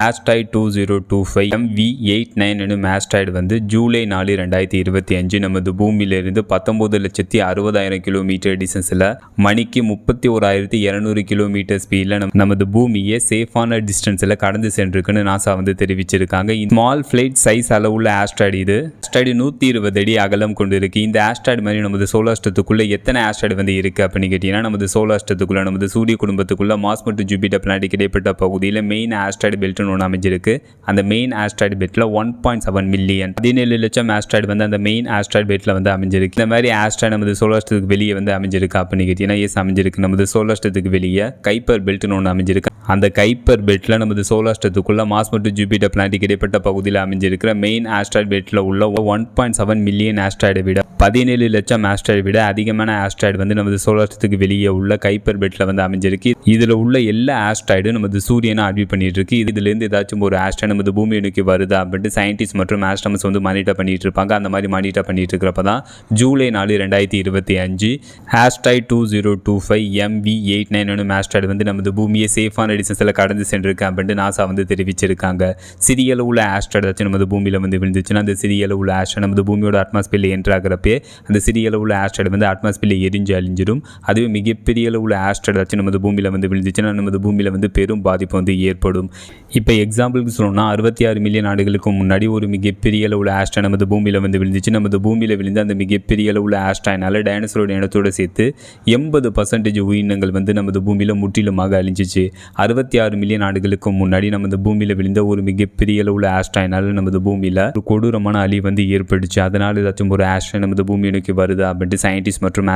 Asteroid 2025 MV89 எனும் asteroid வந்து ஜூலை 4, 2025 நமது பூமியிலிருந்து 19,60,000 கிலோமீட்டர் டிஸ்டன்ஸில் மணிக்கு 31,200 கிலோமீட்டர் ஸ்பீடில் நமது பூமியை சேஃபான டிஸ்டன்ஸில் கடந்து சென்றிருக்குன்னு நாசா வந்து தெரிவிச்சிருக்காங்க. ஸ்மால் ஃபிளைட் சைஸ் அளவுள்ள ஆஸ்ட்ராய்டு இது. ஆஸ்ட்ராய்டு 120 அடி அகலம் கொண்டு இருக்கு. இந்த ஆஸ்ட்ராய்டு மாதிரி நமது சோலார் சிஸ்டத்துக்குள்ள எத்தனை ஆஸ்ட்ராய்டு வந்து இருக்கு அப்படின்னு கேட்டீங்கன்னா, நமது சோலார் சிஸ்டத்துக்குள்ள நமது சூரிய குடும்பத்துக்குள்ள மார்ஸ் மற்றும் ஜூபிட்டர் பிளானட் இடைப்பட்ட பகுதியில் மெயின் ஆஸ்ட்ராய்டு பெல்ட் ஒன்று அமைஞ்சிருக்கு. அந்த மெயின் ஆஸ்ட்ராய்டு பெல்ட்ல 1.7 மில்லியன் 17 லட்சம் ஆஸ்ட்ராய்டு வந்து அந்த மெயின் ஆஸ்ட்ராய்டு பெல்ட்ல வந்து அமைஞ்சிருக்கு. இந்த மாதிரி ஆஸ்ட்ராய்டு நமது சோலார் சிஸ்டத்துக்கு வெளியே வந்து அமைஞ்சிருக்கு அப்படின்னு கேட்டீங்கன்னா, எஸ் அமைஞ்சிருக்கு. நமது சோலார் சிஸ்டத்துக்கு வெளியே கைப்பர் பெல்ட்னு ஒன்று அமைஞ்சிருக்கு. அந்த கைப்பர் பெல்ட்ல நமது சோலார் சிஸ்டத்துக்குள்ள மார்ஸ் மற்றும் ஜூபிட்டர் பிளானட் இடைப்பட்ட பகுதியில் அமைஞ்சிருக்கிற மெயின் ஆஸ்ட்ராய்டு பெல்ட்ல உள்ள 1.7 மில்லியன் ஆஸ்ட்ராய்டை விட 17 லட்சம் ஆஸ்ட்ராய்டு விட அதிகமான ஆஸ்ட்ராய்டு வந்து நமது சோலார் சிஸ்டத்துக்கு வெளியே உள்ள கைப்பர் பெல்ட்ல வந்து அமைஞ்சிருக்கு. இதுல உள்ள எல்லா ஆஸ்ட்ராய்டும் நமது சூரியனை ஆர்பிட் பண்ணிட்டு இருக்கு. இதுல இருந்து ஏதாச்சும் ஒரு ஆஸ்ட்ராய்டு நமது பூமியை நோக்கி வருதா அப்படின்ட்டு சயின்டிஸ்ட் மற்றும் ஆஸ்ட்ரோனமர்ஸ் வந்து மானிட்டர் பண்ணிட்டு இருப்பாங்க. அந்த மாதிரி மானிட்டர் பண்ணிட்டு இருக்கிறப்ப தான் ஜூலை 4, 2025 ஆஸ்ட்ராய்டு 2025 MV89 எனும் ஆஸ்ட்ராய்டு வந்து நமது பூமியை சேஃபான டிஸ்டன்ஸில் கடந்து சென்றிருக்கு அப்படின்ட்டு நாசா வந்து தெரிவிச்சிருக்காங்க. சிறிய அளவுள்ள ஆஸ்ட்ராய்டு வச்சு நமது பூமியில் வந்து விழுந்துச்சுன்னா அந்த சிறிய அளவுள்ள ஆஸ்ட்ராய்டு நமது பூமியோட அட்மாஸ்பியரில் என்ட்ரு ஆகிறப்பே அந்த சிறிய அளவுள்ள ஆஸ்ட்ராய்டு வந்து அட்மாஸ்பியரில் எரிஞ்சு அழிஞ்சிடும். அதுவே மிகப்பெரிய அளவுள்ள ஆஸ்ட்ராய்டு வச்சு நமது பூமியில் வந்து விழுந்துச்சுன்னா நமது பூமியில் வந்து பெரும் பாதிப்பு வந்து ஏற்படும். இப்போ எக்ஸாம்பிளுக்கு சொல்லணும்னா 66 மில்லியன் ஆண்டுகளுக்கு முன்னாடி ஒரு மிகப்பெரிய அளவுள்ள ஆஸ்ட்ராய்டு நமது பூமியில் வந்து விழுந்துச்சு. நமது பூமியில் விழுந்து அந்த மிகப்பெரிய அளவுள்ள ஆஸ்ட்ராய்டுனால டைனோசரோட இனத்தோடு சேர்த்து 80% உயிரினங்கள் வந்து நமது பூமியில் முற்றிலுமாக அழிஞ்சிச்சு. 66 மில்லியன் ஆண்டுகளுக்கு முன்னாடி நமது பூமியில் விழுந்த ஒரு மிகப்பெரிய அளவுள்ள ஆஸ்ட்ராய்டுனால நமது பூமியில் ஒரு கொடூரமான அழிவு வந்து ஏற்பட்டுச்சு. அதனால ஏதாச்சும் ஒரு ஆஸ்ட்ராய்டு நமது பூமியை நோக்கி வருதா அப்படின்ட்டு சயின்டிஸ்ட் மற்றும்